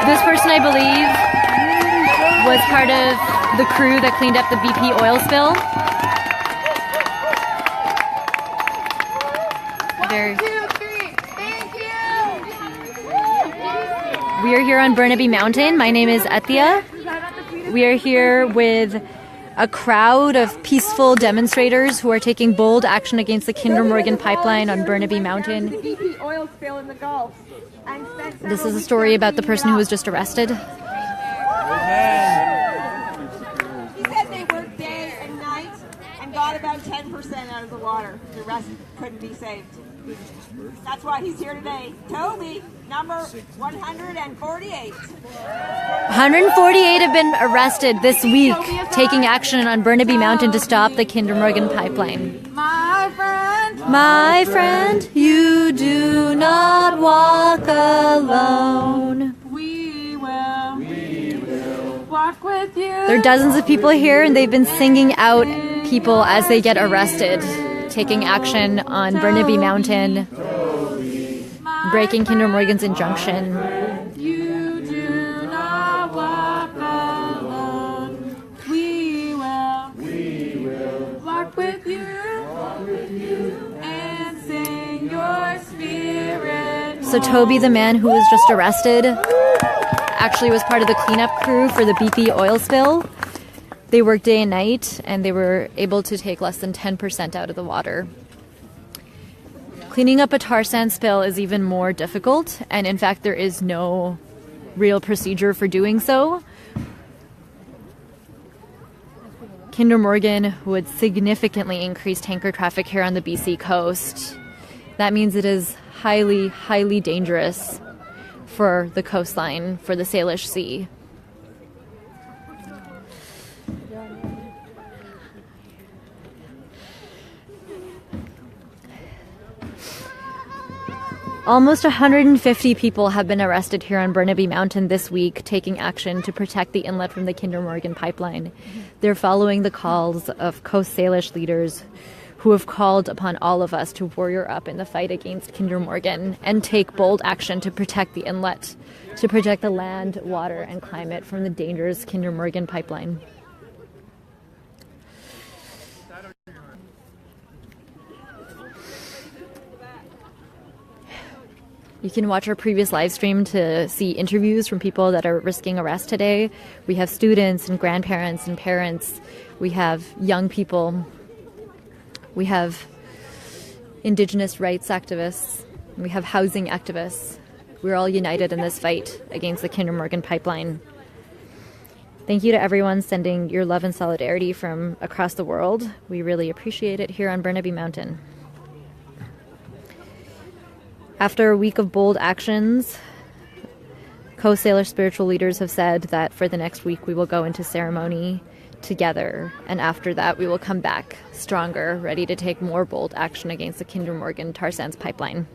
This person, I believe, was part of the crew that cleaned up the BP oil spill. One, two, three. Thank you. We are here on Burnaby Mountain. My name is Ethia. We are here with a crowd of peaceful demonstrators who are taking bold action against the Kinder Morgan pipeline on Burnaby Mountain. The BP oil spill in the Gulf. This is a story about the person who was just arrested. He said they worked day and night and got about 10% out of the water. The rest couldn't be saved. That's why he's here today. Toby, number 148. 148 have been arrested this week, taking action on Burnaby Mountain to stop the Kinder Morgan pipeline. My friend, you do not walk alone. We will walk with you. There are dozens of people here, and they've been singing out people as they get arrested, taking action on Burnaby Mountain, breaking Kinder Morgan's injunction. You do not walk alone. We will walk with you and sing your spirit. So Toby, the man who was just arrested, actually was part of the cleanup crew for the BP oil spill. They worked day and night, and they were able to take less than 10% out of the water. Cleaning up a tar sand spill is even more difficult, and in fact there is no real procedure for doing so. Kinder Morgan would significantly increase tanker traffic here on the BC coast. That means it is highly, highly dangerous for the coastline, for the Salish Sea. Almost 150 people have been arrested here on Burnaby Mountain this week, taking action to protect the inlet from the Kinder Morgan pipeline. They're following the calls of Coast Salish leaders who have called upon all of us to warrior up in the fight against Kinder Morgan and take bold action to protect the inlet, to protect the land, water, and climate from the dangerous Kinder Morgan pipeline. You can watch our previous live stream to see interviews from people that are risking arrest today. We have students and grandparents and parents. We have young people. We have Indigenous rights activists. We have housing activists. We're all united in this fight against the Kinder Morgan pipeline. Thank you to everyone sending your love and solidarity from across the world. We really appreciate it here on Burnaby Mountain. After a week of bold actions, Coast Salish spiritual leaders have said that for the next week we will go into ceremony together, and after that we will come back stronger, ready to take more bold action against the Kinder Morgan tar sands pipeline.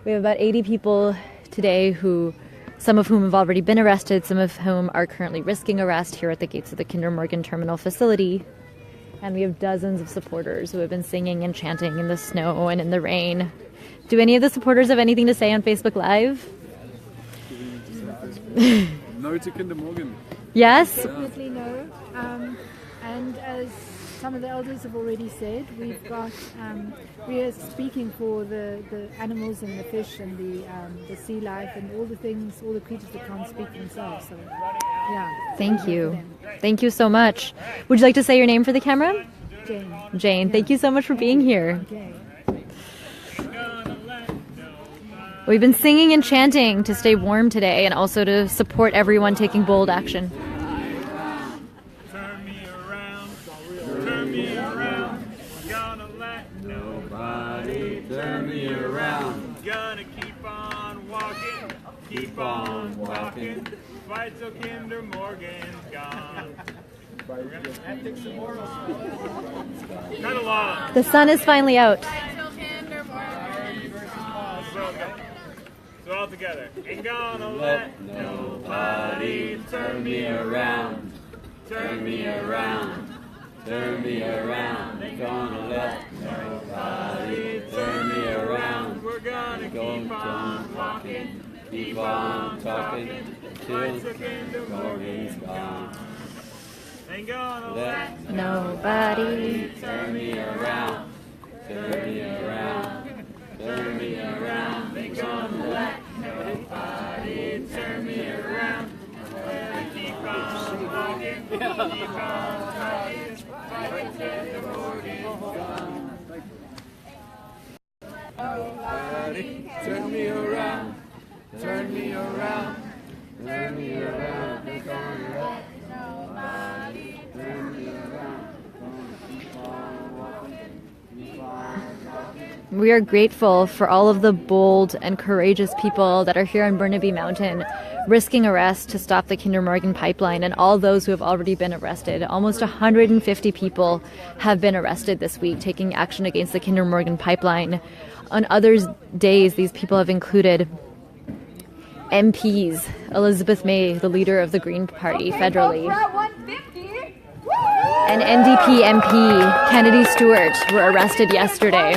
We have about 80 people today, some of whom have already been arrested, some of whom are currently risking arrest here at the gates of the Kinder Morgan terminal facility. And we have dozens of supporters who have been singing and chanting in the snow and in the rain. Do any of the supporters have anything to say on Facebook Live? No to Kinder Morgan. Yes? Definitely no. And as some of the elders have already said, we are speaking for the animals and the fish and the sea life and all the things, all the creatures that can't speak themselves. So, yeah. Thank you. Thank you so much. Would you like to say your name for the camera? Jane. Jane, thank you so much for being here. Okay. We've been singing and chanting to stay warm today and also to support everyone taking bold action. Turn me around, gonna let nobody turn me around. Gonna keep on walking, fight till Kinder Morgan's gone. Kind of long. The sun is finally out. So all together. Ain't gonna let nobody turn me around. Turn me around. turn me around. Ain't gonna let nobody turn me around. We're gonna keep on walking, keep on talking till the morning's gone. Ain't gonna Let Nobody. turn me around, turn me around, turn me around. Ain't gonna let nobody turn me around. Keep on walking, keep on talking, fight till the morning's gone. Nobody turn me around, turn me around, turn me around. Ain't gonna let nobody turn me around. Gonna keep on walking, keep on talking. We are grateful for all of the bold and courageous people that are here on Burnaby Mountain, risking arrest to stop the Kinder Morgan pipeline, and all those who have already been arrested. Almost 150 people have been arrested this week, taking action against the Kinder Morgan pipeline. On other days, these people have included MPs, Elizabeth May, the leader of the Green Party federally, and NDP MP Kennedy Stewart were arrested yesterday.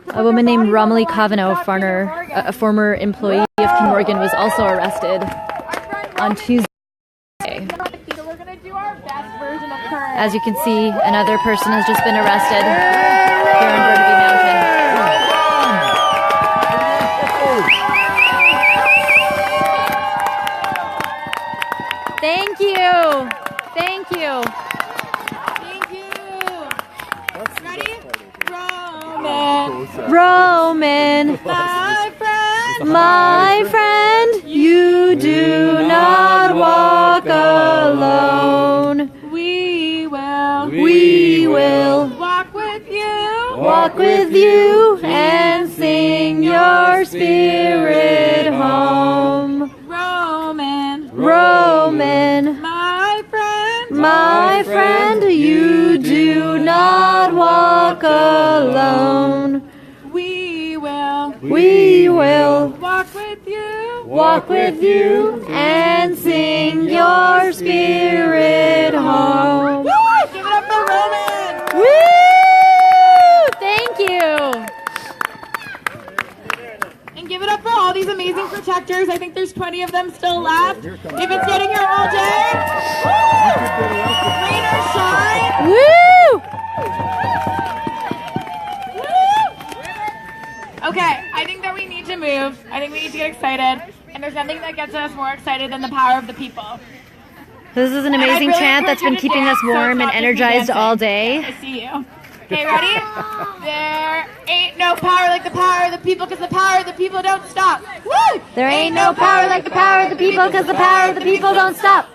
A woman named Romilly Cavanaugh, a former employee of Kinder Morgan, was also arrested on Tuesday. As you can see, another person has just been arrested here on Burnaby Mountain. Thank you. Thank you. Thank you. Ready? Roman, my friend, you do not walk alone. We will walk with you and sing your spirit home. Roman, my friend, you do not walk alone. We will walk with you and sing your spirit home. Woo! Give it up for Roman! Woo! Thank you. And give it up for all these amazing protectors. I think there's 20 of them still left. They've been sitting here all day. Rain or shine. Woo! Okay, I think that we need to move. I think we need to get excited. And there's nothing that gets us more excited than the power of the people. This is an And I'd amazing really chant that's been encourage you to keeping us dance, so warm it's and not just me energized dancing. all day. I see you. Okay, ready? There ain't no power like the power of the people, because the power of the people don't stop. Woo! There ain't no power like the power of the people, because the power of the people don't stop.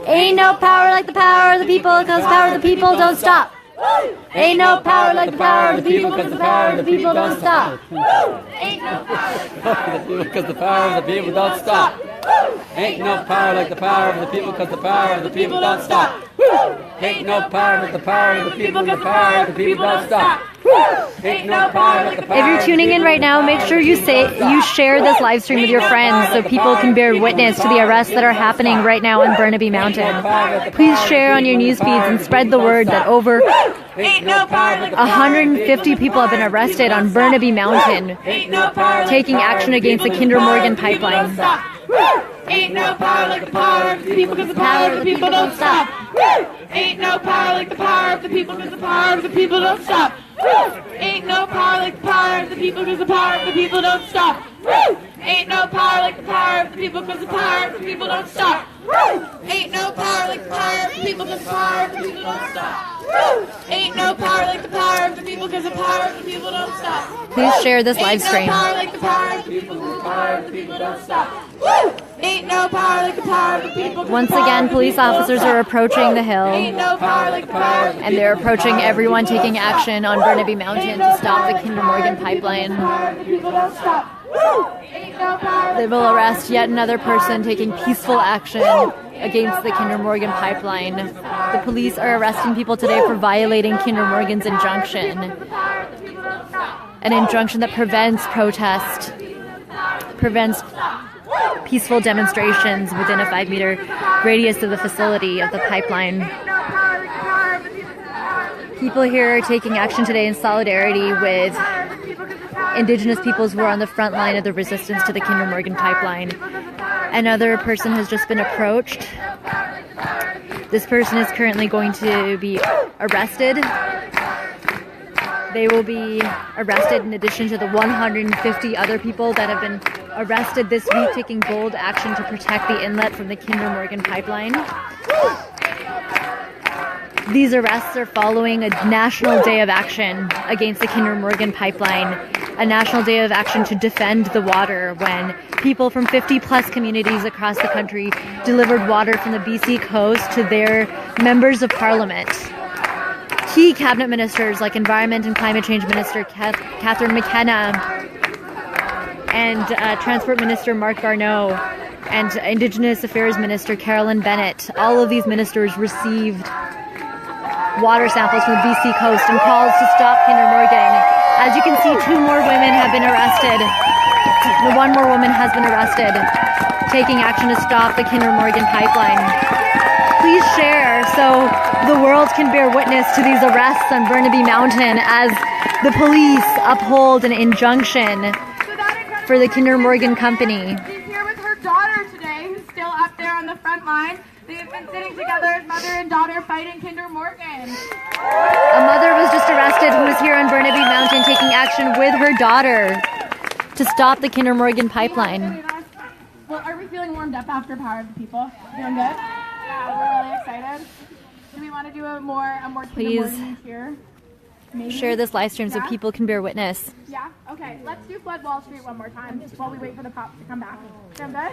Ain't no power like the power of the people, because the power of the people don't stop. Ain't no power like the power of the people, because the power of the people don't stop. Ain't no power like the Power of the people, 'cause the power of the people don't stop. Ain't no power like the power of the people, 'cause the power of the people don't stop. Ain't no power like the power of the people, 'cause the power of the people don't stop. Ain't no power like the power. If you're tuning in right now, make sure you share this live stream with your friends so people can bear witness to the arrests that are happening right now on Burnaby Mountain. Please share on your news feeds and spread the word that over Ain't no power like 150 people have been arrested on Burnaby Mountain, taking action against the Kinder Morgan pipeline. Ain't no power like the power of the people, because the power of the people don't stop. Ain't no power like the power of the people, because the power of the people don't stop. Ain't no power like the power of the people, because the power of the people don't stop. Ain't no power like the power of the people, because the power of the people don't stop. Ain't no power like the power of the people, because the power of the people don't stop. Ain't no power like the power of the people, because the power of the people don't stop. Please share this live stream. Ain't no power like the power of the people, because the power of the people don't stop. Ain't no power like the power of the people. Once again, police officers are approaching the hill, Ain't no power like the power of the and they're approaching everyone taking action on Burnaby Mountain to stop the Kinder Morgan pipeline. people don't stop. Ain't no power. They will arrest yet another person taking peaceful action against the Kinder Morgan pipeline. The police are arresting people today for violating Kinder Morgan's injunction, an injunction that prevents protest, prevents peaceful demonstrations within a 5-meter radius of the facility of the pipeline. People here are taking action today in solidarity with Indigenous peoples who are on the front line of the resistance to the Kinder Morgan pipeline. Another person has just been approached. This person is currently going to be arrested. They will be arrested in addition to the 150 other people that have been arrested this week taking bold action to protect the inlet from the Kinder Morgan pipeline. These arrests are following a national day of action against the Kinder Morgan pipeline, a national day of action to defend the water when people from 50-plus communities across the country delivered water from the BC coast to their members of parliament. Key cabinet ministers like Environment and Climate Change Minister Catherine McKenna and Transport Minister Mark Garneau and Indigenous Affairs Minister Carolyn Bennett, all of these ministers received water samples from the BC coast and calls to stop Kinder Morgan. As you can see, 2 more women have been arrested. 1 more woman has been arrested, taking action to stop the Kinder Morgan pipeline. Please share so the world can bear witness to these arrests on Burnaby Mountain as the police uphold an injunction for the Kinder Morgan company. She's here with her daughter today, who's still up there on the front line. They've been sitting together as mother and daughter fighting Kinder Morgan. A mother was just arrested who was here on Burnaby Mountain taking action with her daughter to stop the Kinder Morgan pipeline. Well, are we feeling warmed up after Power of the People? Feeling good? Yeah, we're really excited. Do we want to do a more Please Kinder Morgan here? Maybe? share this live stream so people can bear witness. Yeah? Okay, let's do Flood Wall Street one more time while we wait for the cops to come back. Sound good?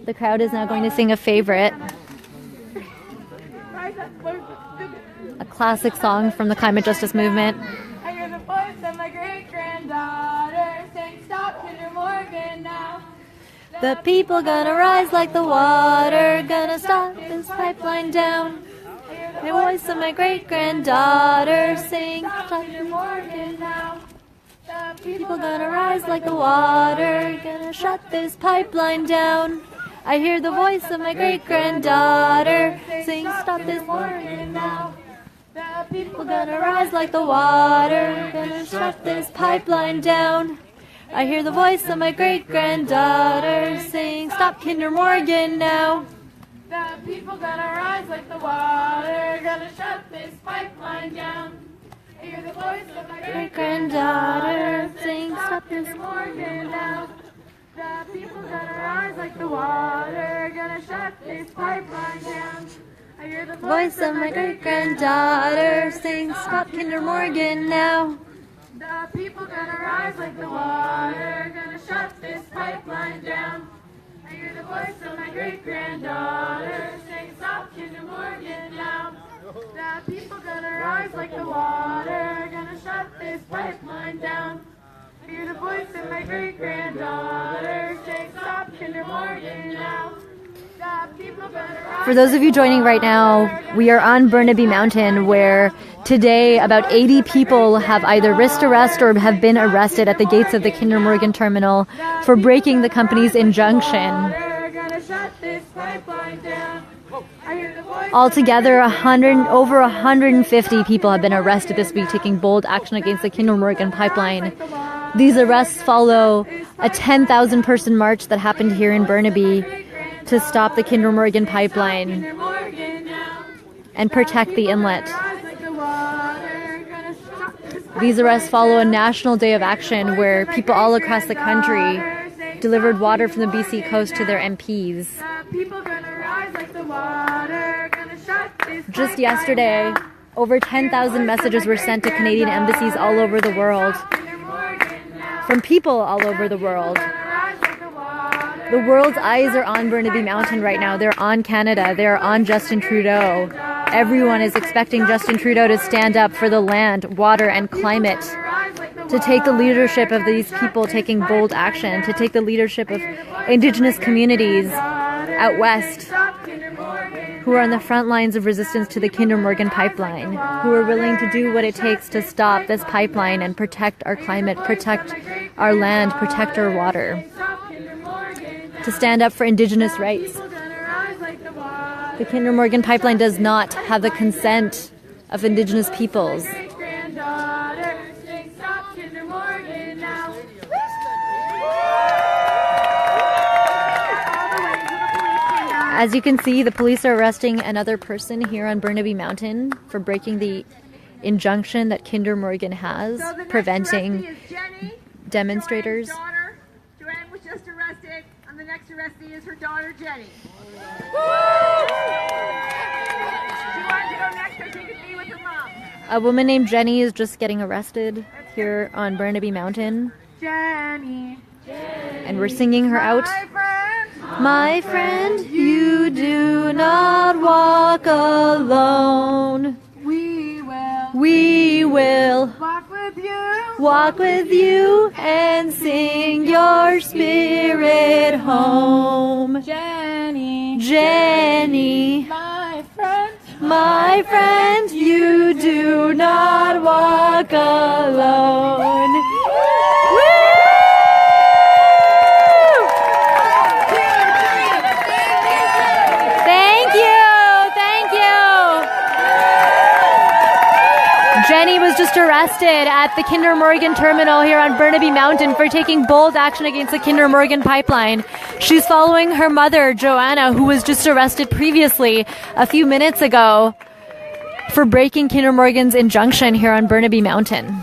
The crowd is now going to sing a favorite, a classic song from the climate justice movement. I hear the voice of my great-granddaughter saying, "Stop Kinder Morgan now." The people gonna rise like the water, gonna stop this pipeline down. The voice of my great-granddaughter saying, "Stop Kinder Morgan now." The people gonna rise like the water, gonna shut this pipeline down. I hear the voice of my great-granddaughter saying, "Stop this Morgan now." The people gonna rise like the water, gonna shut this pipeline down. I hear the voice of my great-granddaughter saying, "Stop Kinder Morgan now." The people gonna rise like the water, gonna shut this pipeline down. I hear the voice of my Great-granddaughter saying, "Stop this Morgan now. The people gonna rise like the water, gonna shut this pipeline down. I hear the voice of my great-granddaughter saying, "Stop Kinder Morgan now." The people gonna rise like the water, gonna shut this pipeline down. I hear the voice of my great-granddaughter saying, "Stop Kinder Morgan now." The people gonna rise like the water, gonna shut this pipeline down. I hear the voice of my great-granddaughter saying, "Stop Kinder Morgan now." The people gonna rise. For those of you joining right now, we are on Burnaby Mountain where today about 80 people have either risked arrest or have been arrested at the gates of the Kinder Morgan terminal for breaking the company's injunction. Altogether, over 150 people have been arrested this week taking bold action against the Kinder Morgan pipeline. These arrests follow a 10,000-person march that happened here in Burnaby to stop the Kinder Morgan pipeline and protect the inlet. These arrests follow a national day of action where people all across the country delivered water from the BC coast to their MPs. Just yesterday, over 10,000 messages were sent to Canadian embassies all over the world, from people all over the world. The world's eyes are on Burnaby Mountain right now. They're on Canada. They're on Justin Trudeau. Everyone is expecting Justin Trudeau to stand up for the land, water, and climate, to take the leadership of these people taking bold action, to take the leadership of Indigenous communities out west who are on the front lines of resistance to the Kinder Morgan pipeline, who are willing to do what it takes to stop this pipeline and protect our climate, protect our land, protect our water. to stand up for Indigenous rights. The Kinder Morgan pipeline does not have the consent of Indigenous peoples. As you can see, the police are arresting another person here on Burnaby Mountain for breaking the injunction that Kinder Morgan has, preventing demonstrators. Daughter, Joanne was just arrested, and the next arrestee is her daughter, Jenny. She wanted to go next so she could be with her mom. A woman named Jenny is just getting arrested here on Burnaby Mountain. Jenny. And we're singing her out. My friend, you do not walk alone. We will walk with you and sing your spirit home. Jenny, my friend, you do not walk alone. Woo! Jenny was just arrested at the Kinder Morgan terminal here on Burnaby Mountain for taking bold action against the Kinder Morgan pipeline. She's following her mother, Joanna, who was just arrested previously a few minutes ago for breaking Kinder Morgan's injunction here on Burnaby Mountain.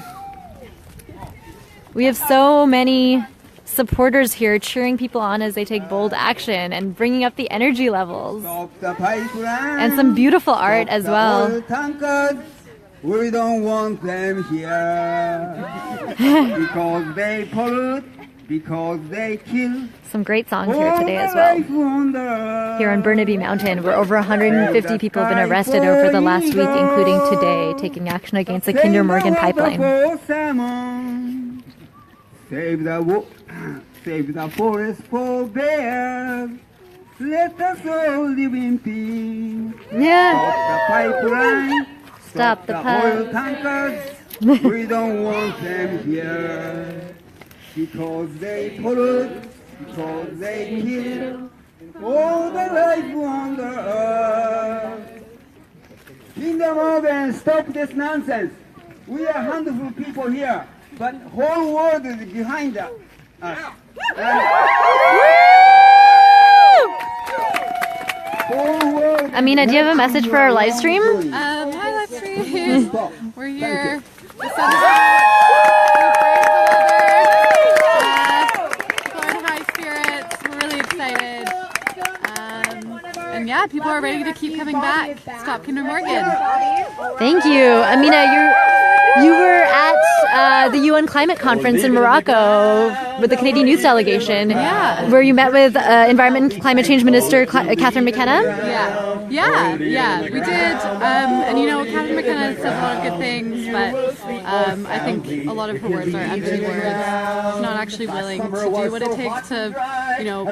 We have so many supporters here cheering people on as they take bold action and bringing up the energy levels. And some beautiful art as well. We don't want them here because they pollute, because they kill. Some great songs here today as well. Here on Burnaby Mountain, where over 150 people have been arrested over the last week, including today, taking action against the Kinder Morgan pipeline. Save the forest for bears. Let us all live in peace. Yeah. Stop the pipeline. Stop the oil tankers. We don't want them here because they pollute, because they kill all the life on the earth. Kinder Morgan, stop this nonsense. We are handful of people here, but whole world is behind us. Amina, do you have a message for our live stream? Hi, live stream. We're here. The sun is out. We've brave the weather. People are in high spirits. We're really excited. And yeah, people are ready to keep coming back. Stop Kinder Morgan. Thank you. Amina, you were at the UN Climate Conference in Morocco with the Canadian Youth Delegation, where you met with Environment and Climate Change Minister Catherine McKenna. Yeah, we did. And you know, Catherine McKenna says a lot of good things, but I think a lot of her words are empty words. She's not actually willing to do what it takes to, you know,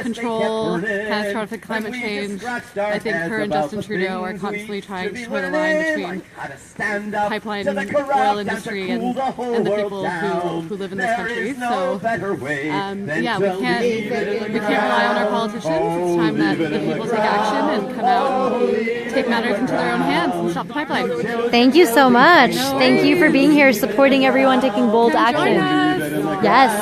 control catastrophic climate change. I think her and Justin Trudeau are constantly trying to put a line between pipeline oil industry and the people who live in this country. So yeah, we can't rely on our politicians. It's time that the people take action and come out and take matters into their own hands and stop the pipeline. Thank you so much. Thank you for being here, supporting everyone taking bold action. Yes.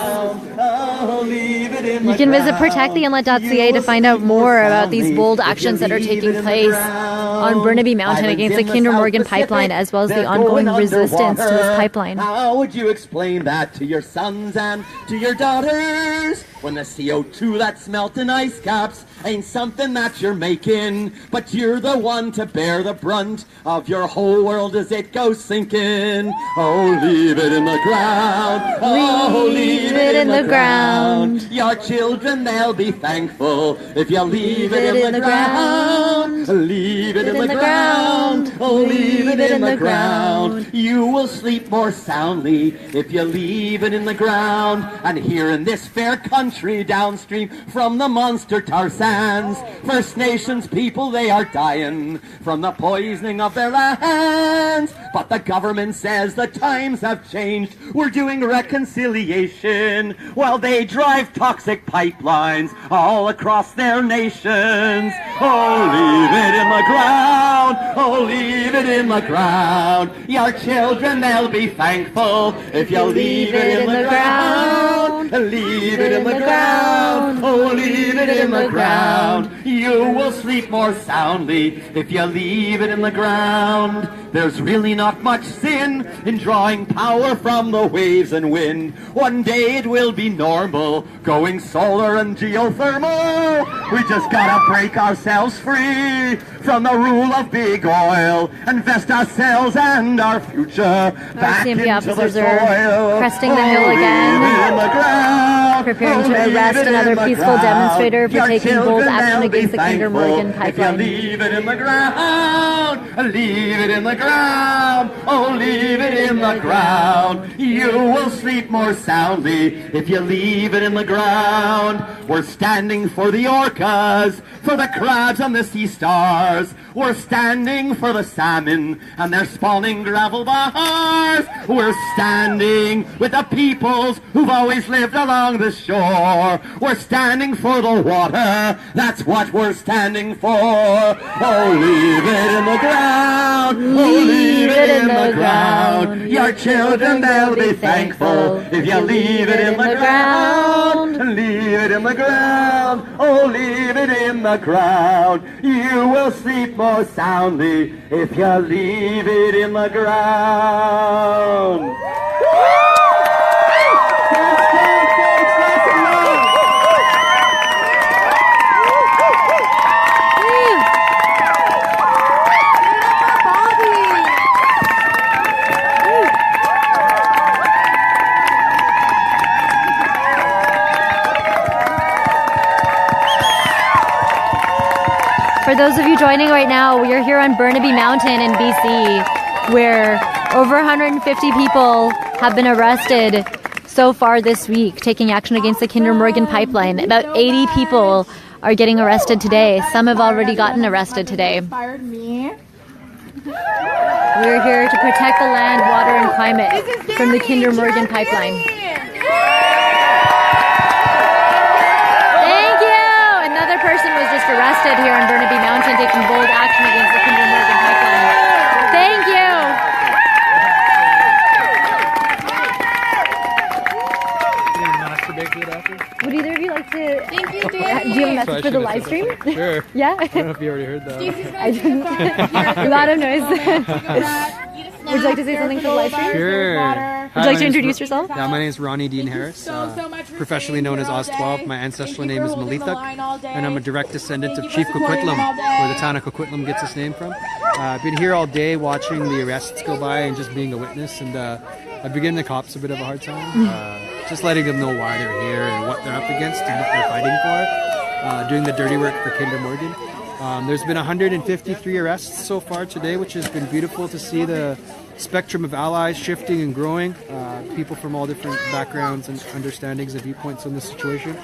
You can visit protecttheinlet.ca to find out more about these bold actions that are taking place on Burnaby Mountain against the Kinder Morgan pipeline, as well as the ongoing resistance to this pipeline. How would you explain that to your sons and to your daughters? When the CO2 that's melting ice caps ain't something that you're making, but you're the one to bear the brunt of your whole world as it goes sinking. Oh, leave it in the ground. Oh, leave it in the ground. Your children, they'll be thankful if you leave it in the ground. Leave it in the ground. Oh, leave it in the ground. You will sleep more soundly if you leave it in the ground. And here in this fair country downstream from the monster tar sands, First Nations people, they are dying from the poisoning of their lands. But the government says the times have changed. We're doing reconciliation while they drive toxic pipelines all across their nations. Oh, leave it in the ground. Oh, leave it in the ground. Your children, they'll be thankful if you leave it in the ground. Leave it in the ground. Oh, leave it in the ground. You will sleep more soundly if you leave it in the ground. There's really not much sin in drawing power from the waves and wind. One day it will be normal, going solar and geothermal. We just gotta break ourselves free from the rule of big oil, invest ourselves and our future back CMP into officers the are soil. cresting the hill again, in the ground. preparing to Leave arrest it in another the peaceful ground. demonstrator for Your taking bold children, action they'll be against the Kinder thankful Morgan if you pipeline. leave it in the ground. Leave it in the ground. Oh, leave it in the ground. You will sleep more soundly if you leave it in the ground. We're standing for the orcas, for the crabs and the sea stars. We're standing for the salmon and their spawning gravel bars. We're standing with the peoples who've always lived along the shore. We're standing for the water. That's what we're standing for. Oh, leave it in the ground. Oh, leave it in the ground. Your children, they'll be thankful if you leave it in the ground. Leave it in the ground. Oh, leave it in the ground. You will sleep more soundly if you leave it in the ground. For those of you joining right now, we are here on Burnaby Mountain in BC, where over 150 people have been arrested so far this week, taking action against the Kinder Morgan pipeline. About 80 people are getting arrested today. Some have already gotten arrested today. We're here to protect the land, water, and climate from the Kinder Morgan pipeline. Person was just arrested here on Burnaby Mountain taking bold action against the Kinder Morgan pipeline. Thank you. Would either of you like to? Thank you, Dan. Do you have a message for the live stream? Sure. Yeah. I don't know if you already heard that. I didn't. A lot of noise. Would you like to say something for the live stream? Sure. Would you like to introduce yourself? Yeah, my name is Ronnie Dean Harris, professionally known as Oz12. My ancestral name is Malithak, and I'm a direct descendant of Chief Coquitlam, where the town of Coquitlam gets its name from. I've been here all day watching the arrests go by and just being a witness, and I've been giving the cops a bit of a hard time, just letting them know why they're here and what they're up against and what they're fighting for, doing the dirty work for Kinder Morgan. There's been 153 arrests so far today, which has been beautiful to see the spectrum of allies shifting and growing, people from all different backgrounds and understandings and viewpoints on this situation.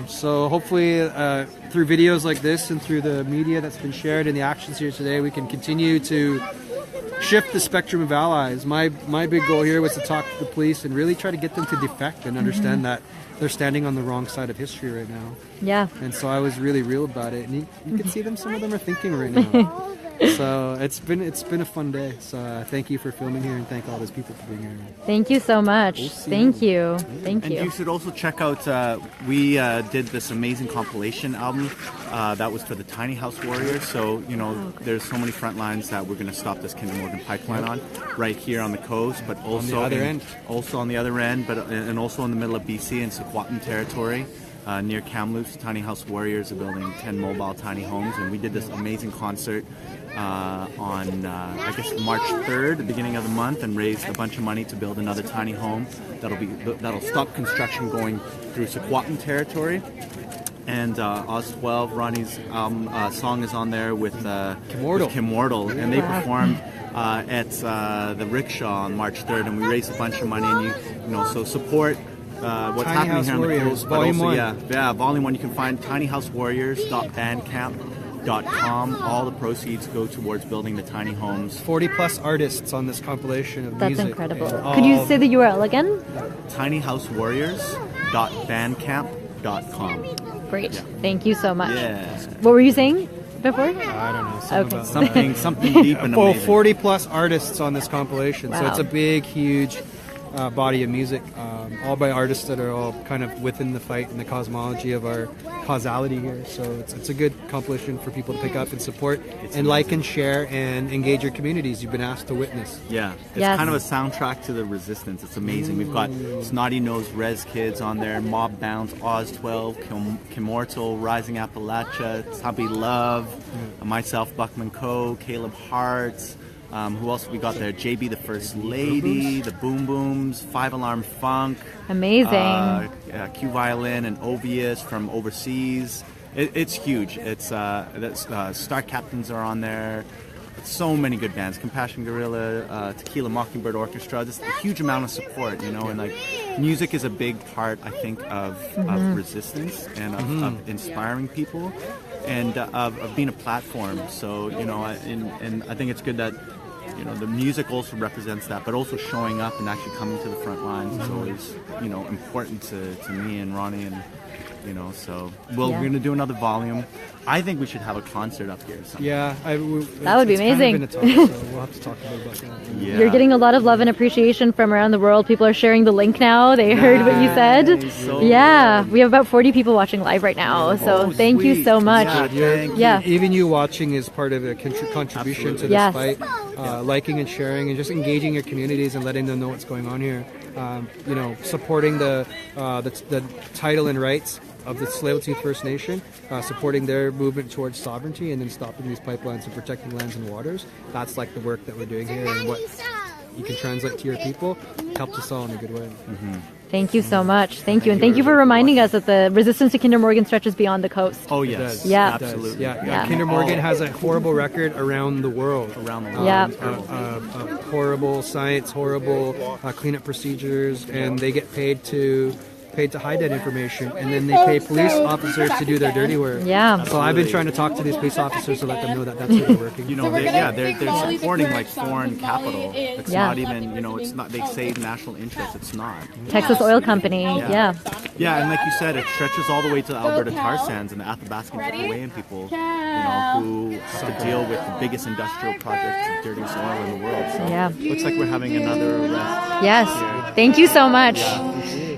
So hopefully through videos like this and through the media that's been shared and the actions here today, we can continue to shift the spectrum of allies. My big goal here was to talk to the police and really try to get them to defect and understand that they're standing on the wrong side of history right now. Yeah. And so I was really real about it, and you can see them. Some of them are thinking right now. So it's been a fun day. So thank you for filming here, and thank all those people for being here. Thank you so much. Thank you. Thank you. And you should also check out. We did this amazing compilation album that was for the Tiny House Warriors. So there's so many front lines that we're going to stop this Kinder Morgan pipeline on, right here on the coast, but also on the other end. Also on the other end, but and also in the middle of BC in Secwepemc territory. Near Kamloops, Tiny House Warriors are building 10 mobile tiny homes, and we did this amazing concert on I guess March 3rd, the beginning of the month, and raised a bunch of money to build another tiny home that'll stop construction going through Secwepemc territory. And Oz12, Ronnie's song is on there with Kim Wardle, and they performed at the Rickshaw on March 3rd, and we raised a bunch of money, and so support what's happening here on the coast. But Volume 1. Yeah, Volume 1. You can find tinyhousewarriors.bandcamp. All the proceeds go towards building the tiny homes. 40 plus artists on this compilation of That's music. incredible. And Could you say the URL again? tinyhousewarriors.bandcamp.com. Great. Thank you so much. Yeah. What were you saying before? I don't know. Okay. Something deep and Well, amazing. 40 plus artists on this compilation. So Wow. it's a big, huge body of music, all by artists that are all kind of within the fight and the cosmology of our causality here. So it's a good compilation for people to pick up and support and like and share and engage your communities you've been asked to witness. Yeah, it's Yes. kind of a soundtrack to the resistance. It's amazing. We've got Snotty Nose Res Kids on there, Mob Bounce, Oz 12, Kimortal, Rising Appalachia, Tubby Love, myself, Buckman Coe, Caleb Hart. Who else we got there? JB the First Lady, the Boom Booms, 5 Alarm Funk. Amazing. Q Violin and Ovius from overseas. It's huge. It's Star Captains are on there. So many good bands. Compassion Gorilla, Tequila Mockingbird Orchestra. Just a huge amount of support, you know. And like, music is a big part, I think, of resistance and of inspiring people, and of being a platform. So you know, and I think it's good that, you know, the music also represents that, but also showing up and actually coming to the front lines is always, you know, important to me and Ronnie, and you know, so we're going to do another volume. I think we should have a concert up here. Yeah, that would be amazing. Kind of been a talk, so we'll have to talk about that. Yeah. You're getting a lot of love and appreciation from around the world. People are sharing the link now. They heard what you said. So Yeah, we have about 40 people watching live right now. So thank you sweet. so much. Yeah, Even you watching is part of a contribution to this Yes. fight. Liking and sharing and just engaging your communities and letting them know what's going on here. You know, supporting the title and rights of the Tsleil-Waututh First Nation, supporting their movement towards sovereignty and then stopping these pipelines and protecting lands and waters. That's like the work that we're doing here, and what you can translate to your people helps us all in a good way. Thank you so much. Thank you. And thank you for reminding us that the resistance to Kinder Morgan stretches beyond the coast. Oh It yes, does. Yeah. It does. absolutely. Yeah. Kinder Morgan has a horrible record around the world. Yeah. Horrible science, horrible cleanup procedures, and they get paid to hide that information, and then they pay police officers to do their dirty work. Yeah. So I've been trying to talk to these police officers to let them know that that's what they're working. You know, they're supporting like foreign capital. It's Yeah. not even, you know, it's not. They say national interest. It's not. Texas Oil Company. Yeah. Yeah, and like you said, it stretches all the way to the Alberta tar sands and the Athabascan Chippewayan people, you know, who have to deal with the biggest industrial project of dirtiest oil in the world. So Yeah. looks like we're having another arrest. Yes. Thank you so much.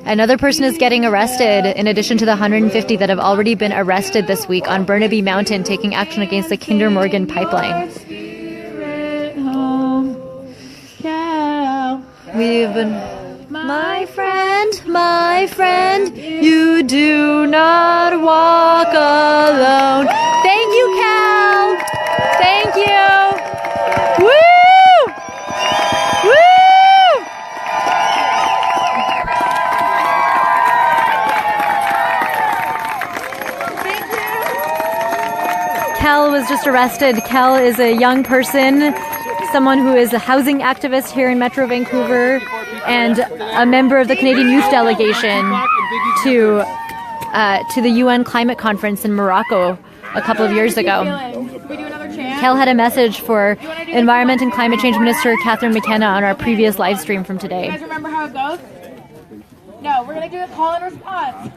Another person is getting arrested in addition to the 150 that have already been arrested this week on Burnaby Mountain, taking action against the Kinder Morgan pipeline. We've been... My friend, you do not walk alone. Thank you, Cal. Thank you. Woo! Woo! Cal was just arrested. Cal is a young person, someone who is a housing activist here in Metro Vancouver, and a member of the Canadian Youth Delegation to the UN Climate Conference in Morocco a couple of years ago. Cal had a message for Environment and Climate Change Minister Catherine McKenna on our previous live stream from today. You guys remember how it goes? No, we're gonna do a call and response.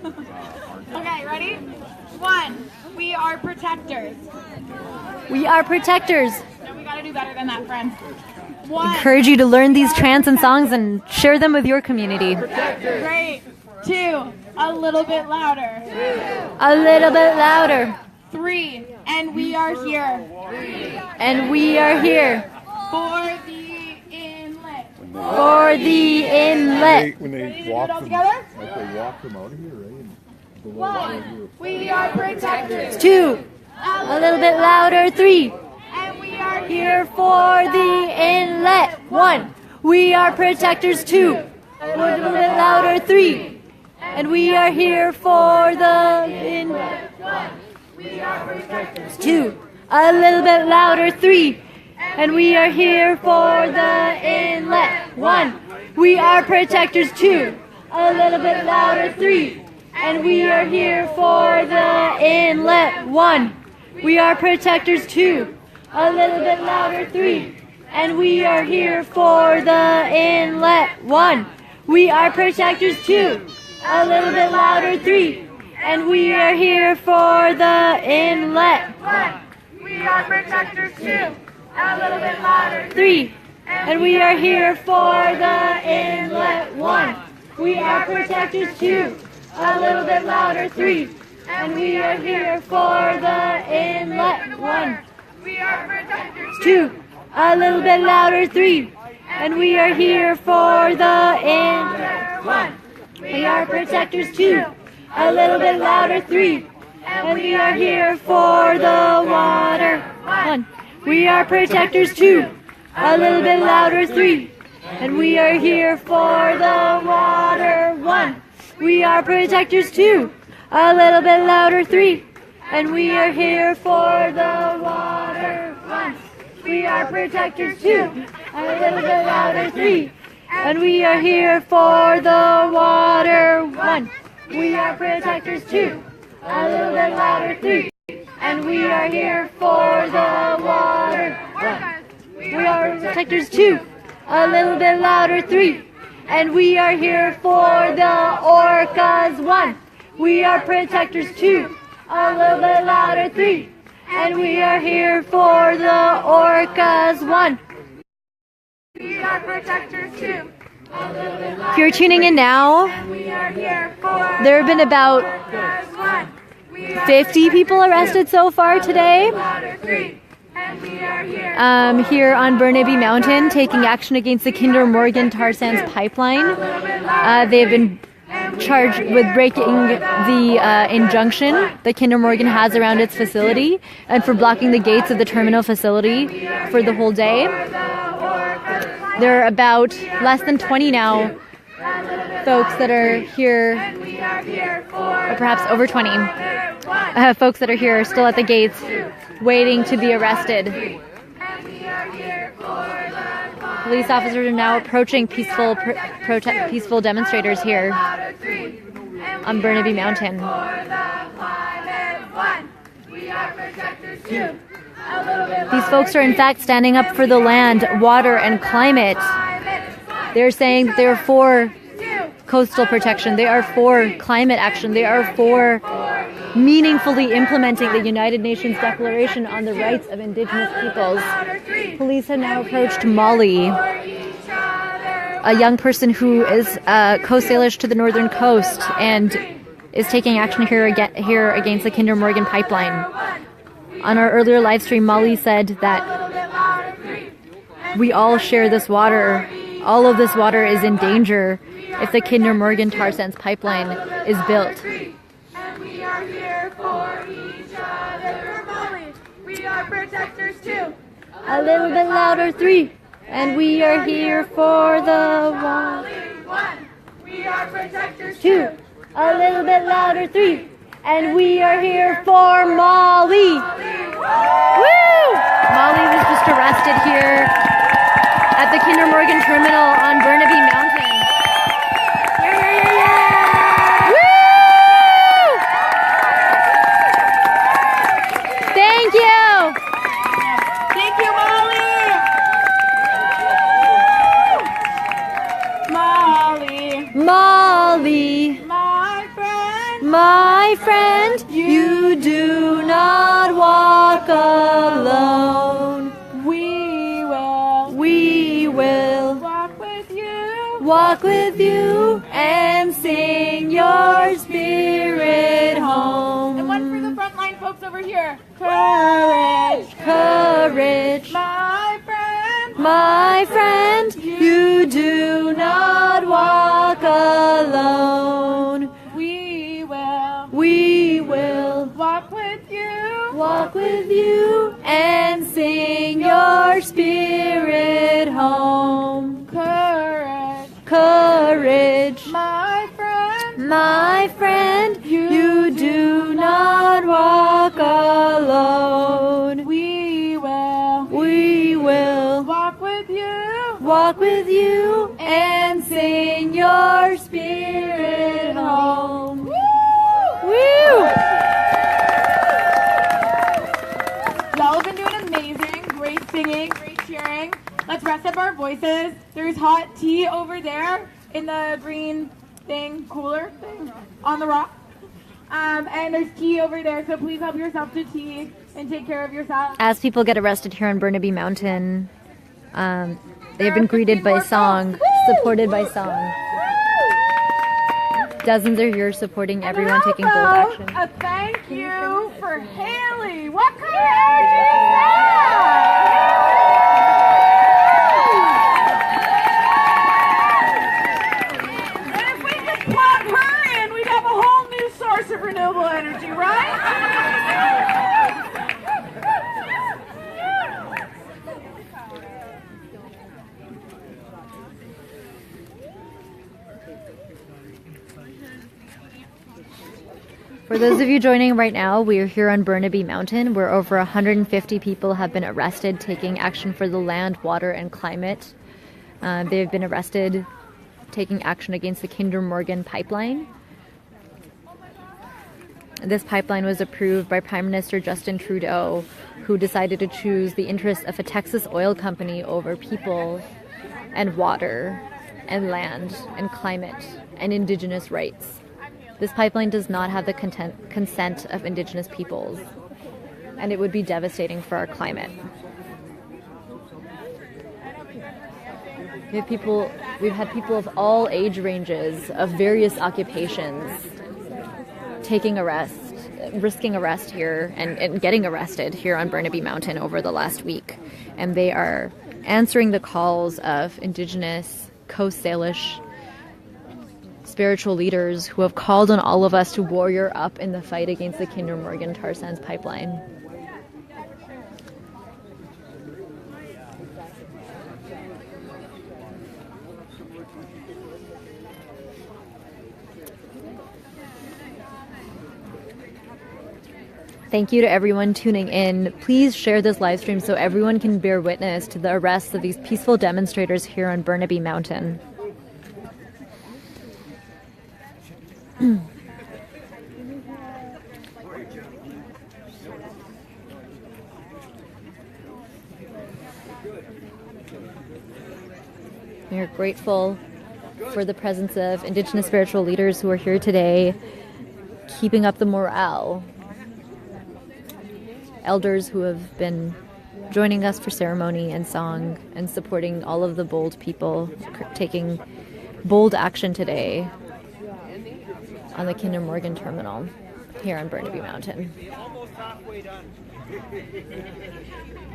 Okay, ready? 1, we are protectors. We are protectors. No, we gotta do better than that, friends. 1, Encourage you to learn these chants and songs and share them with your community. great. 2, a little bit louder. A little bit louder. 3, and we are here. And we are here For the inlet. for the inlet. When Ready to they do it walk all them, together? like they walk them out of here, right? And the little 1, we are protectors. 2, a little bit louder. 3, And we are here. here for the inlet. 1, we are protectors. 2, a little bit louder. 3, and we are here for the inlet. 2, a little bit louder. 3, and we are here for the inlet. 1, we are protectors. 2, a little bit louder. 3, and we are here for the inlet. 1, We are protectors 2. A little bit louder 3. And we are here for the inlet 1. We are protectors 2. A little bit louder 3. And we are here for the inlet 1. We are protectors 2. A little bit louder 3. And we are here for the inlet 1. We are protectors 2. A little bit louder 3. And we are here for the inlet 1. We are protectors 2. A little bit louder 3. And we are here for the inlet 1. We are protectors 2. A little bit louder 3. And we are here for the water 1. We are protectors 2. A little bit louder 3. And we are here for the water 1. We are protectors 2. A little bit louder 3. And we are here for the water 1. We are protectors 2. A little bit louder 3. And we are here for the water 1. We are protectors 2. A little bit louder 3. And we are here for the water 1. We are protectors 2. A little bit louder 3. And we are here for the orcas 1. We are protectors 2. A little bit louder 3. And we are here for the orcas 1. We are protectors 2. If you're tuning in now, there have been about 50 people arrested so far today. Here on Burnaby Mountain, taking action against the Kinder Morgan tar sands pipeline. They have been charged with breaking the injunction that Kinder Morgan has around its facility and for blocking the gates of the terminal facility for the whole day. There are about less than 20 now folks that are here, or perhaps over 20 folks that are here still at the gates waiting to be arrested. Police officers are now approaching peaceful demonstrators here on Burnaby Mountain. These folks are in fact standing up for the land, water, and climate. They're saying that they're for coastal protection. They are for climate action. They are for meaningfully implementing the United Nations Declaration on the Rights of Indigenous Peoples. Police have now approached Molly, a young person who is Coast Salish to the northern coast and is taking action here against the Kinder Morgan pipeline. On our earlier live stream, Molly said that we all share this water. All of this water is in danger if the Kinder Morgan tar sands pipeline is built. And we are here for each other. Molly, we are protectors 2. A little bit louder 3. And we are here for the water. We are protectors 2. A little bit louder 3. And we are here for Molly. Woo! Molly was just arrested here at the Kinder Morgan terminal on Burnaby Mountain. Woo! Thank you. Thank you, Molly. Molly. My friend, you do not walk alone. We will walk with you and sing your spirit home. And one for the frontline folks over here. Courage, courage. My friend, you do not walk alone. We will walk with you and sing your spirit home. Courage, my friend, you do not walk alone. We will walk with you and sing your spirit home. Woo! Let's rest up our voices. There's hot tea over there in the green thing, cooler thing on the rock. And there's tea over there, so please help yourself to tea and take care of yourself. As people get arrested here on Burnaby Mountain, they have been greeted by song, supported by song. Dozens are here supporting everyone taking bold action. A thank you for Haley. What kind of energy is that? And if we could plug her in, we'd have a whole new source of renewable energy, right? For those of you joining right now, we are here on Burnaby Mountain, where over 150 people have been arrested taking action for the land, water, and climate. They have been arrested taking action against the Kinder Morgan pipeline. This pipeline was approved by Prime Minister Justin Trudeau, who decided to choose the interests of a Texas oil company over people and water and land and climate and Indigenous rights. This pipeline does not have the consent of Indigenous peoples, and it would be devastating for our climate. We've had people of all age ranges, of various occupations, risking arrest here and getting arrested here on Burnaby Mountain over the last week. And they are answering the calls of Indigenous, Coast Salish, spiritual leaders who have called on all of us to warrior up in the fight against the Kinder Morgan tar sands pipeline. Thank you to everyone tuning in. Please share this live stream so everyone can bear witness to the arrests of these peaceful demonstrators here on Burnaby Mountain. We are grateful for the presence of Indigenous spiritual leaders who are here today, keeping up the morale. Elders who have been joining us for ceremony and song and supporting all of the bold people taking bold action today on the Kinder Morgan terminal here on Burnaby Mountain. Almost halfway done. I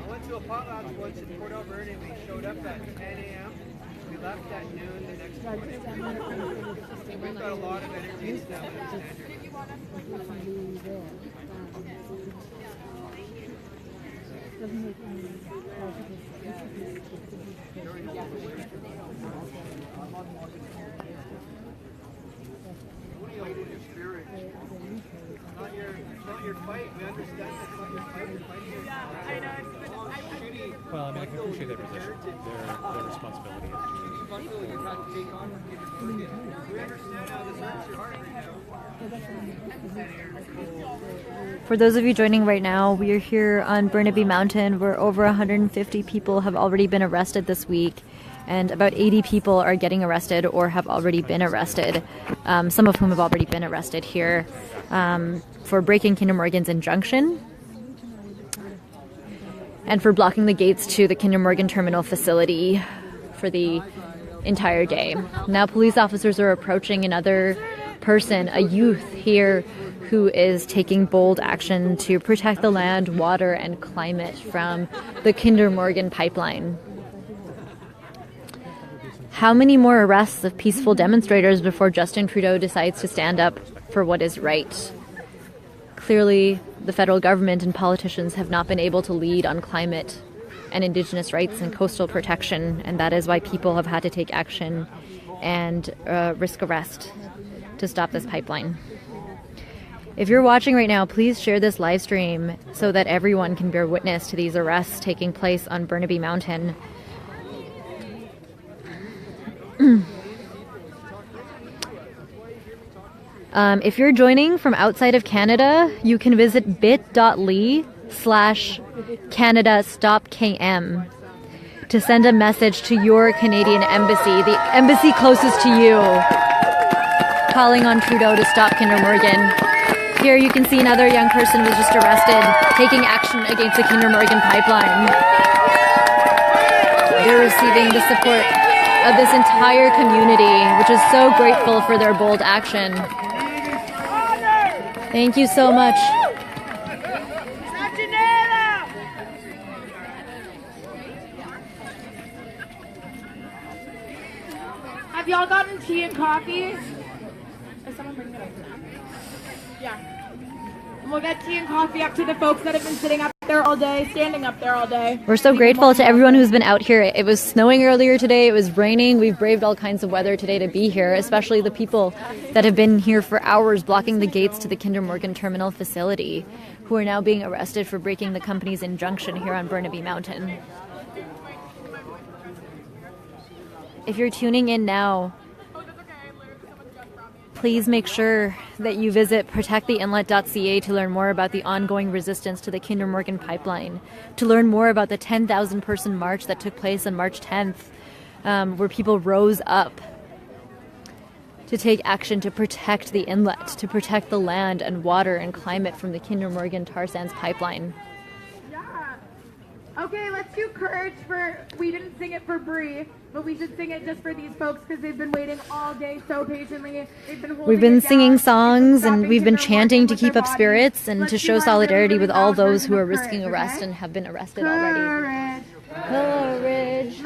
went to a potlatch once in Port Alberta and we showed up at 10 a.m. We left at noon the next morning. We've got a lot of energy now. Not your fight. We understand it's not your fight. Well, I mean, I can appreciate their position, their responsibility. For those of you joining right now, we are here on Burnaby Mountain, where over 150 people have already been arrested this week, and about 80 people are getting arrested or have already been arrested, some of whom have already been arrested here for breaking Kinder Morgan's injunction and for blocking the gates to the Kinder Morgan terminal facility for the entire day. Now police officers are approaching another person, a youth here, who is taking bold action to protect the land, water, and climate from the Kinder Morgan pipeline. How many more arrests of peaceful demonstrators before Justin Trudeau decides to stand up for what is right? Clearly, the federal government and politicians have not been able to lead on climate and Indigenous rights and coastal protection, and that is why people have had to take action and risk arrest to stop this pipeline. If you're watching right now, please share this live stream so that everyone can bear witness to these arrests taking place on Burnaby Mountain. If you're joining from outside of Canada, you can visit bit.ly/CanadaStopKM. to send a message to your Canadian embassy, the embassy closest to you, calling on Trudeau to stop Kinder Morgan. Here you can see another young person was just arrested, taking action against the Kinder Morgan pipeline. They're receiving the support of this entire community, which is so grateful for their bold action. Thank you so much. Have y'all gotten tea and coffee? Is someone bringing it up now? Yeah. We'll get tea and coffee up to the folks that have been sitting up there all day, standing up there all day. We're so grateful to everyone who's been out here. It was snowing earlier today. It was raining. We've braved all kinds of weather today to be here, especially the people that have been here for hours blocking the gates to the Kinder Morgan terminal facility, who are now being arrested for breaking the company's injunction here on Burnaby Mountain. If you're tuning in now, please make sure that you visit protecttheinlet.ca to learn more about the ongoing resistance to the Kinder Morgan pipeline, to learn more about the 10,000-person march that took place on March 10th, where people rose up to take action to protect the inlet, to protect the land and water and climate from the Kinder Morgan tar sands pipeline. Okay, let's do Courage for, we didn't sing it for Bree, but we should sing it just for these folks because they've been waiting all day so patiently. We've been singing songs and we've been chanting to keep up spirits and to show solidarity with all those who are risking arrest and have been arrested already. Courage,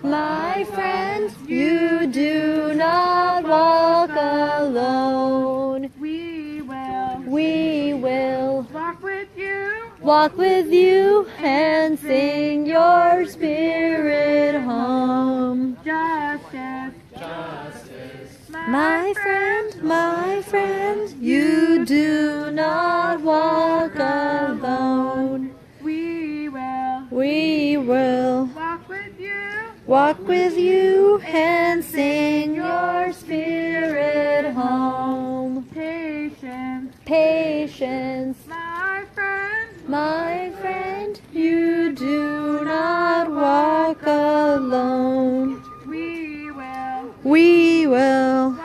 my friend, you do not walk alone. We will walk with you and sing your spirit home. Justice, my friend, you do not walk alone. We will walk with you and sing your spirit home. Patience, my friend, you do not walk alone. We will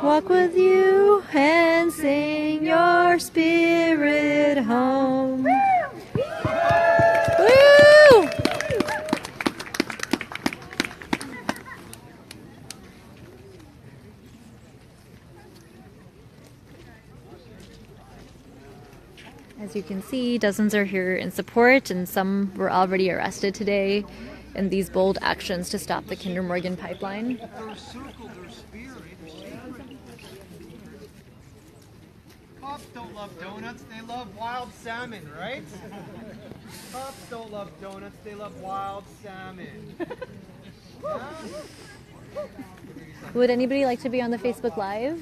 walk with you and sing your spirit home. Woo! As you can see, dozens are here in support, and some were already arrested today in these bold actions to stop the Kinder Morgan pipeline. Cops don't love donuts, they love wild salmon, right? Cops don't love donuts, they love wild salmon. Would anybody like to be on the Facebook Live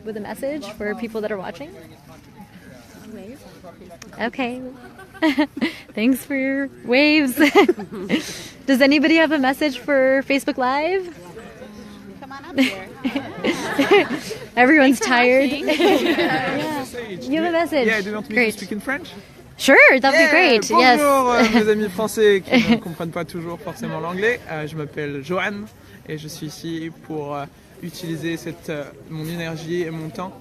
with a message for people that are watching? Okay. Thanks for your waves. Does anybody have a message for Facebook Live? Come on up here. Everyone's tired. Yeah. You have a message. Yeah, do you want me to speak in French? Sure, that'd be great. Yes. Bonjour mes amis français qui ne comprennent pas toujours forcément l'anglais. Je m'appelle Johan et je suis ici pour utiliser mon énergie et mon temps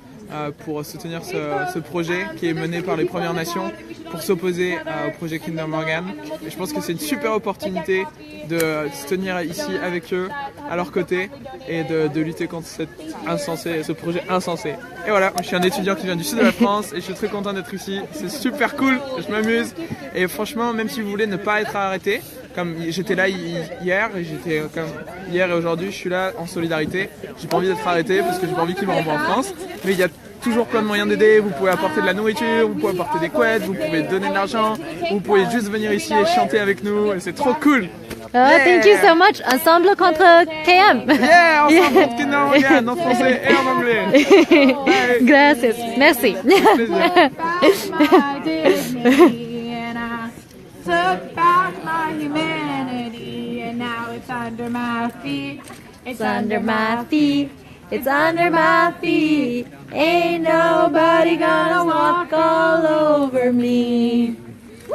pour soutenir ce projet qui est mené par les Premières Nations pour s'opposer au projet Kinder Morgan. Et je pense que c'est une super opportunité de se tenir ici avec eux, à leur côté, et de lutter contre ce projet insensé. Et voilà, je suis un étudiant qui vient du sud de la France et je suis très content d'être ici. C'est super cool, je m'amuse. Et franchement, même si vous voulez ne pas être arrêté, comme j'étais là hier, et j'étais comme hier et aujourd'hui, je suis là en solidarité. J'ai pas envie d'être arrêté parce que j'ai pas envie qu'ils me renvoient en France. Mais il y a toujours plein de moyens d'aider. Vous pouvez apporter de la nourriture, vous pouvez apporter des couettes, vous pouvez donner de l'argent, vous pouvez juste venir ici et chanter avec nous. Et c'est trop cool. Oh, thank you so much. Ensemble contre KM. Yeah, ensemble contre Kinder Morgan, en français et en anglais. Gracias. Merci. Took back my humanity, and now it's under my feet. It's under my feet. It's under my feet. Ain't nobody gonna walk all over me. Woo!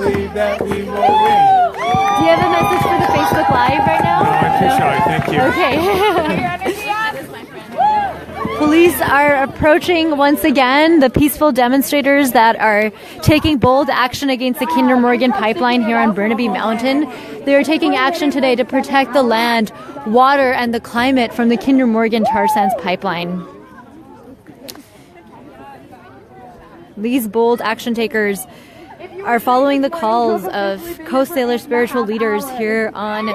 believe that we will win. Do you have a message for the Facebook Live right now? No, I'm too shy. Thank you. Okay. Police are approaching once again the peaceful demonstrators that are taking bold action against the Kinder Morgan pipeline here on Burnaby Mountain. They are taking action today to protect the land, water, and the climate from the Kinder Morgan tar sands pipeline. These bold action takers are following the calls of Coast Sailor spiritual leaders here on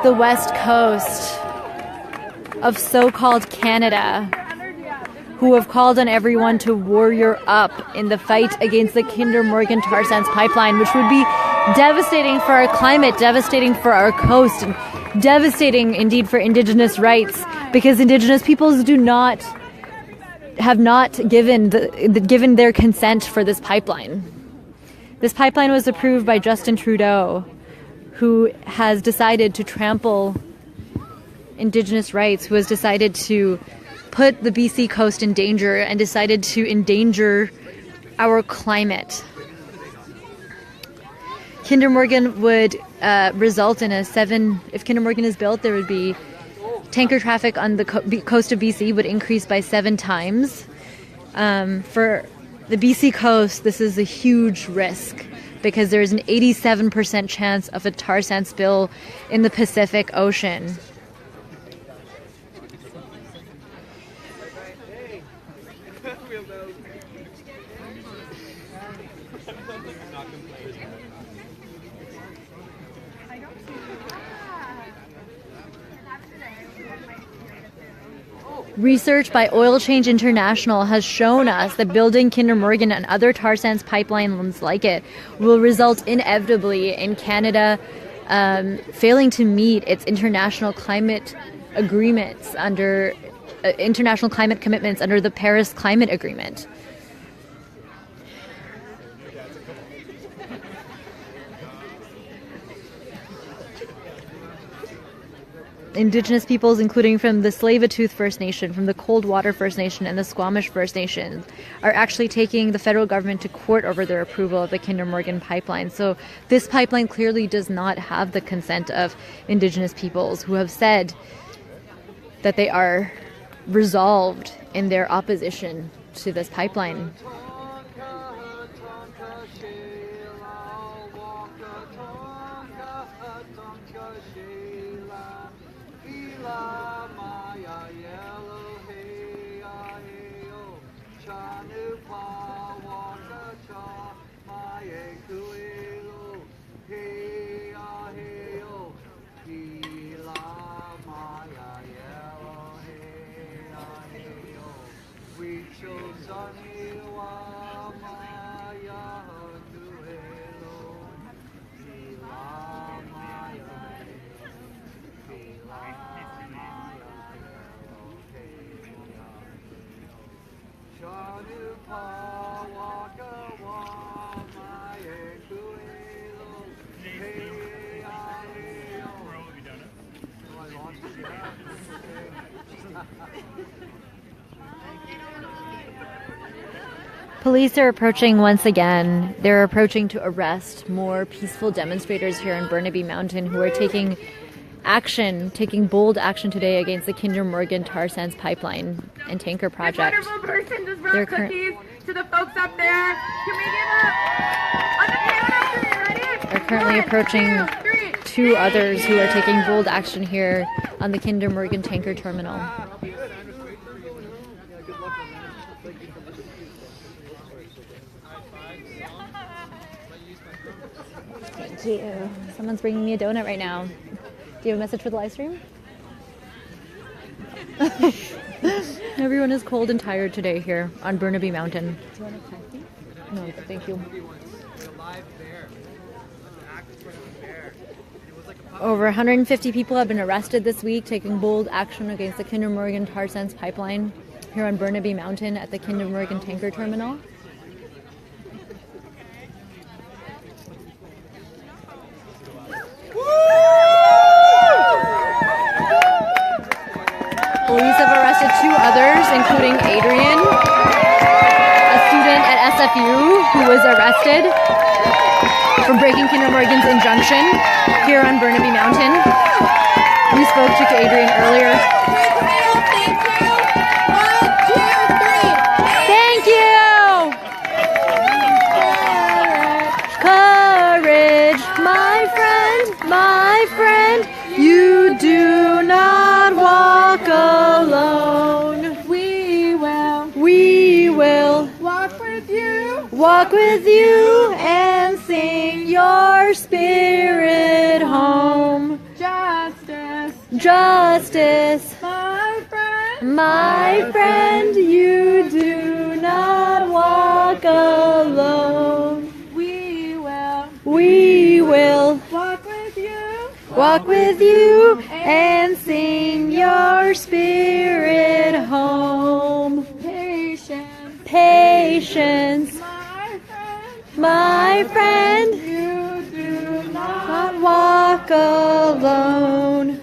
the west coast of so-called Canada, who have called on everyone to warrior up in the fight against the Kinder Morgan tar sands pipeline, which would be devastating for our climate, devastating for our coast, and devastating indeed for Indigenous rights, because Indigenous peoples have not given their consent for this pipeline. This pipeline was approved by Justin Trudeau, who has decided to trample Indigenous rights, who has decided to put the BC coast in danger and decided to endanger our climate. Kinder Morgan would result in if Kinder Morgan is built, there would be tanker traffic on the coast of BC would increase by 7 times. For the BC coast, this is a huge risk because there's an 87% chance of a tar sand spill in the Pacific Ocean. Research by Oil Change International has shown us that building Kinder Morgan and other tar sands pipelines like it will result inevitably in Canada failing to meet its international climate agreements under international climate commitments under the Paris Climate Agreement. Indigenous peoples, including from the Tsleil-Waututh First Nation, from the Coldwater First Nation, and the Squamish First Nation, are actually taking the federal government to court over their approval of the Kinder Morgan pipeline. So this pipeline clearly does not have the consent of Indigenous peoples, who have said that they are resolved in their opposition to this pipeline. Police are approaching once again. They're approaching to arrest more peaceful demonstrators here in Burnaby Mountain who are taking bold action today against the Kinder Morgan tar sands pipeline and tanker project. This wonderful person just brought cookies to the folks up there. Can we give up on the piano? Ready? Are currently approaching 2 others who are taking bold action here on the Kinder Morgan tanker terminal. Thank you. Someone's bringing me a donut right now. Do you have a message for the live stream? Everyone is cold and tired today here on Burnaby Mountain. Do you want a coffee? No, thank you. Over 150 people have been arrested this week taking bold action against the Kinder Morgan tar sands pipeline here on Burnaby Mountain at the Kinder Morgan tanker terminal. Police have arrested 2 others, including Adrian, a student at SFU who was arrested. for breaking Kinder Morgan's injunction here on Burnaby Mountain. We spoke to Adrian earlier. Thank you! Courage, my friend, you do not walk alone. We will walk with you and sing your spirit home. Justice, my friend, you do not walk alone. We will walk with you and sing your spirit home. Patience, my friend, you do not walk alone.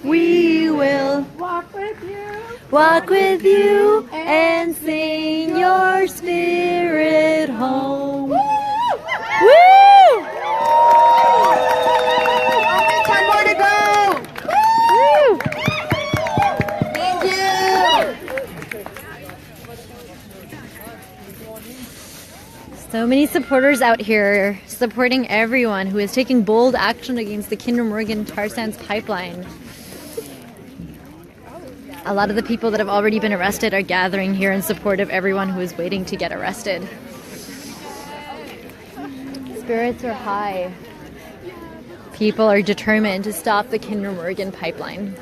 We will walk with you and sing your spirit home. Woo! 10 more to go. Woo! Thank you. So many supporters out here supporting everyone who is taking bold action against the Kinder Morgan tar sands pipeline. A lot of the people that have already been arrested are gathering here in support of everyone who is waiting to get arrested. Spirits are high. People are determined to stop the Kinder Morgan pipeline.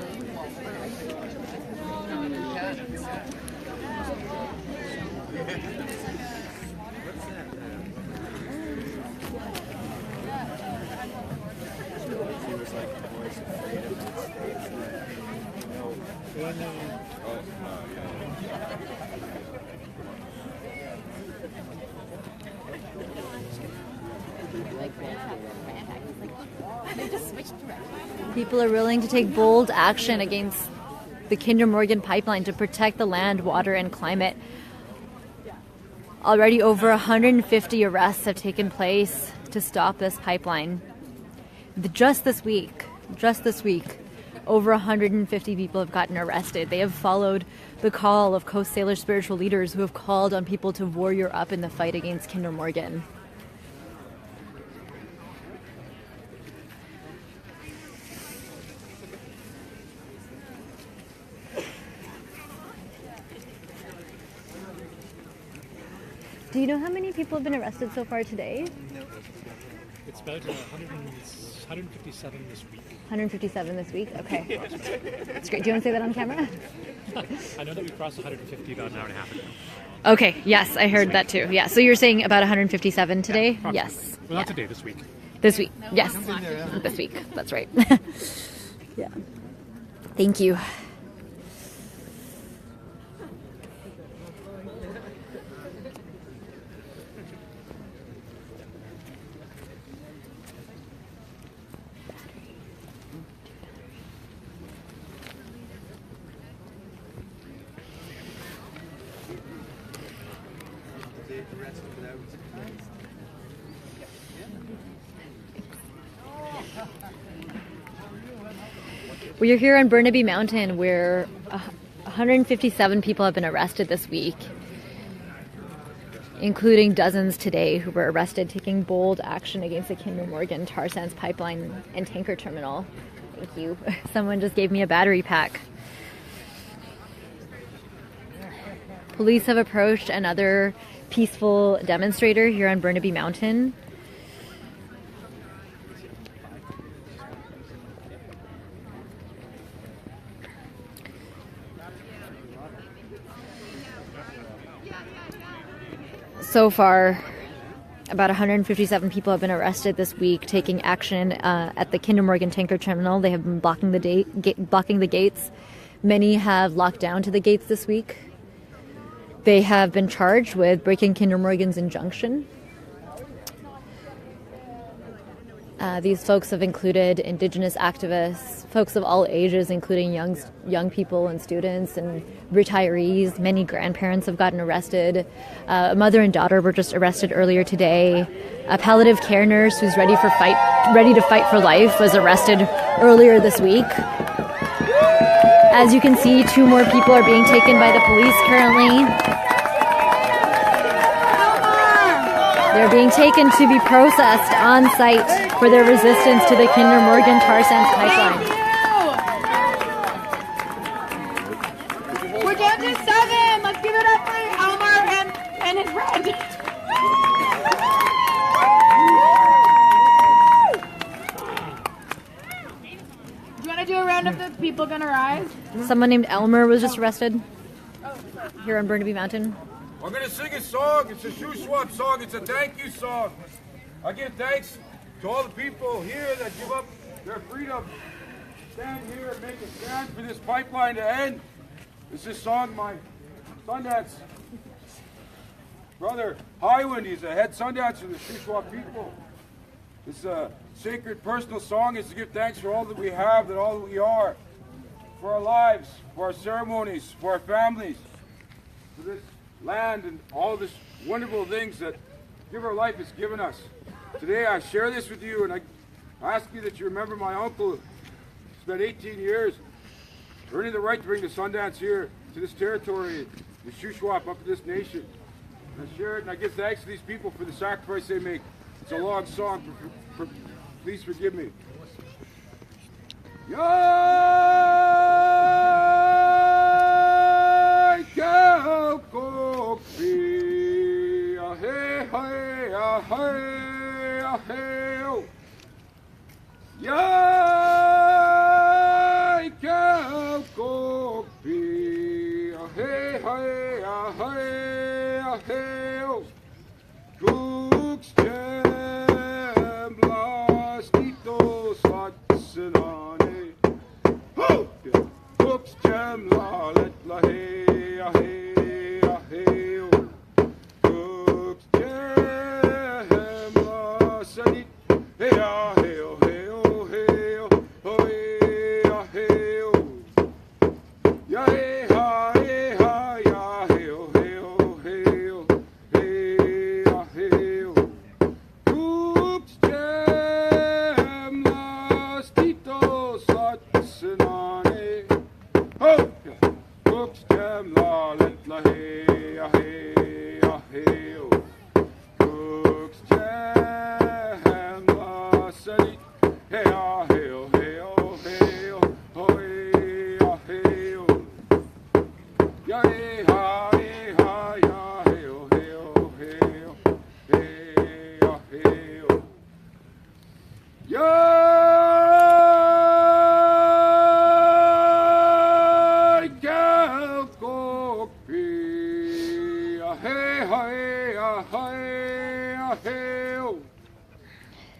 People are willing to take bold action against the Kinder Morgan pipeline to protect the land, water, and climate. Already over 150 arrests have taken place to stop this pipeline. Just this week, over 150 people have gotten arrested. They have followed the call of Coast Salish spiritual leaders who have called on people to warrior up in the fight against Kinder Morgan. Do you know how many people have been arrested so far today? No. It's about 157 this week. 157 this week? Okay. That's great. Do you want to say that on camera? I know that we crossed 150 about an hour and a half ago. Okay, yes, I heard that too. Yeah, so you're saying about 157 today? Yeah, yes. Well, not today, this week. This week, yes. This week, that's right. Yeah. Thank you. We are here on Burnaby Mountain where 157 people have been arrested this week, including dozens today who were arrested taking bold action against the Kinder Morgan tar sands pipeline and tanker terminal. Thank you. Someone just gave me a battery pack. Police have approached another peaceful demonstrator here on Burnaby Mountain. So far, about 157 people have been arrested this week taking action at the Kinder Morgan tanker terminal. They have been blocking the gates. Many have locked down to the gates this week. They have been charged with breaking Kinder Morgan's injunction. These folks have included Indigenous activists, folks of all ages, including young people and students and retirees. Many grandparents have gotten arrested. A mother and daughter were just arrested earlier today. A palliative care nurse who's ready to fight for life was arrested earlier this week. As you can see, 2 more people are being taken by the police currently. They're being taken to be processed on site for their resistance to the Kinder Morgan tar sands pipeline. We're down to 7. Let's give it up for Elmer and his friend. Do you want to do a round of the people gonna rise? Someone named Elmer was just arrested here on Burnaby Mountain. I'm going to sing a song. It's a Shuswap song. It's a thank you song. I give thanks to all the people here that give up their freedom. Stand here and make a stand for this pipeline to end. This is a song my Sundance brother Highwind, he's a head Sundance for the Shuswap people. It's a sacred personal song. It's to give thanks for all that we have, that all that we are, for our lives, for our ceremonies, for our families, for this land and all this wonderful things that Giver of Life has given us. Today I share this with you, and I ask you that you remember my uncle who spent 18 years earning the right to bring the Sundance here to this territory, the Shuswap up to this nation. And I share it, and I give thanks to these people for the sacrifice they make. It's a long song, please forgive me.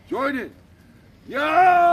Join it. Yeah.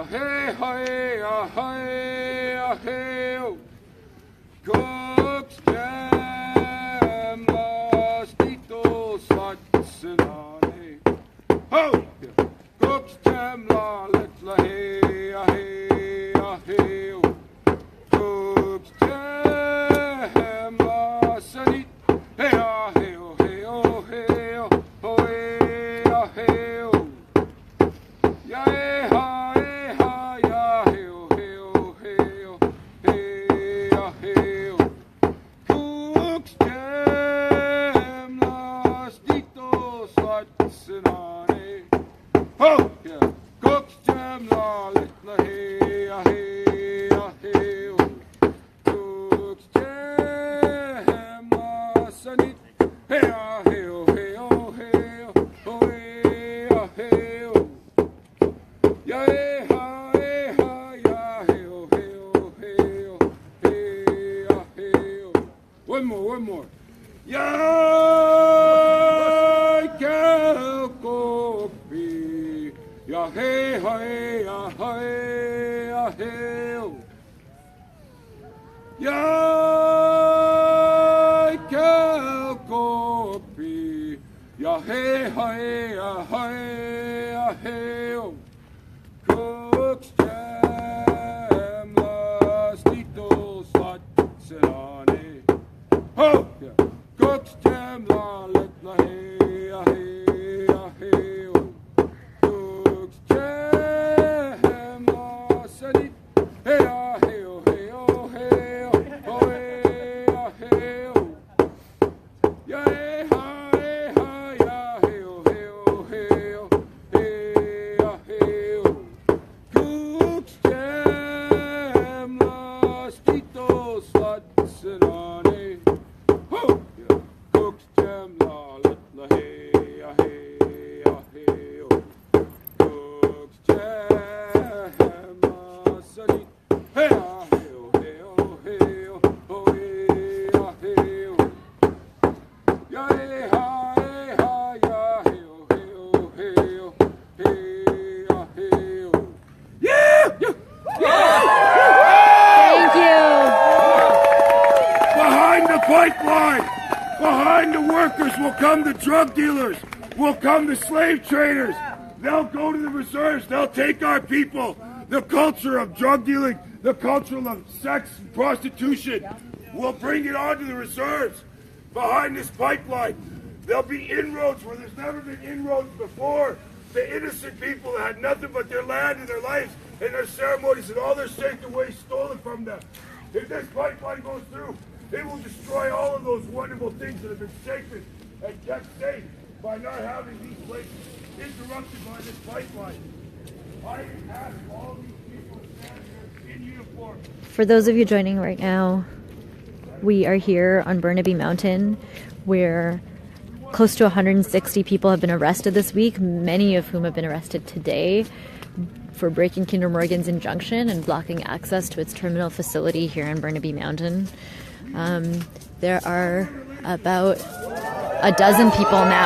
hey, hey, hey, hey, cooks jam, lastitos, satsinane. Oh, cooks jam, la, let la, hey, hey, hey, cooks jam, la, sanit, hey, hey, hey, oh, hey, oh, hey, hey, yeah, hey, hey, yeah, hey, hey, hey, hey, cooks jam, lastitos, satsinane. Oh, yeah. Cooks jam la lit la hey hey hey. Cooks jam la sanit hey hey hey oh hey oh hey hey. Yeah hey hey yeah hey hey hey hey. One more. Yeah, coffee. Yeah, hey, hey, yeah, hey, yeah, hey. Yeah, coffee. Yeah, hey, hey, yeah, hey, yeah, hey. Cooks jam, lastitos, satsinane. Oh, yeah. Cooks jam, la, let la, hey, yeah, hey, yeah, hey. Cooks jam, la, sanit, hey, yeah, hey, oh, hey, oh, hey, oh, hey, yeah, hey, yeah, hey, yeah, hey, oh, hey, oh, hey, yeah, hey, cooks jam, lastitos, satsinane. Oh, yeah. Cooks jam, la, let la, hey, yeah, hey, yeah, hey, cooks jam, la, sanit, hey, yeah, hey, oh, hey, oh, hey, oh, hey, yeah, hey, yeah, hey, yeah, hey, oh, hey, oh, hey, yeah, hey, yeah, Thank you. Behind the pipeline, behind the workers will come the drug dealers, will come the slave traders. They'll go to the reserves, they'll take our people. The culture of drug dealing, the culture of sex and prostitution, we'll bring it onto the reserves. Behind this pipeline, there'll be inroads where there's never been inroads before. The innocent people that had nothing but their land and their lives and their ceremonies and all their sacred ways stolen from them. If this pipeline goes through, it will destroy all of those wonderful things that have been sacred and kept safe by not having these places interrupted by this pipeline. I ask all these people to stand here in uniform. For those of you joining right now, we are here on Burnaby Mountain, where close to 160 people have been arrested this week, many of whom have been arrested today for breaking Kinder Morgan's injunction and blocking access to its terminal facility here on Burnaby Mountain. There are about a dozen people now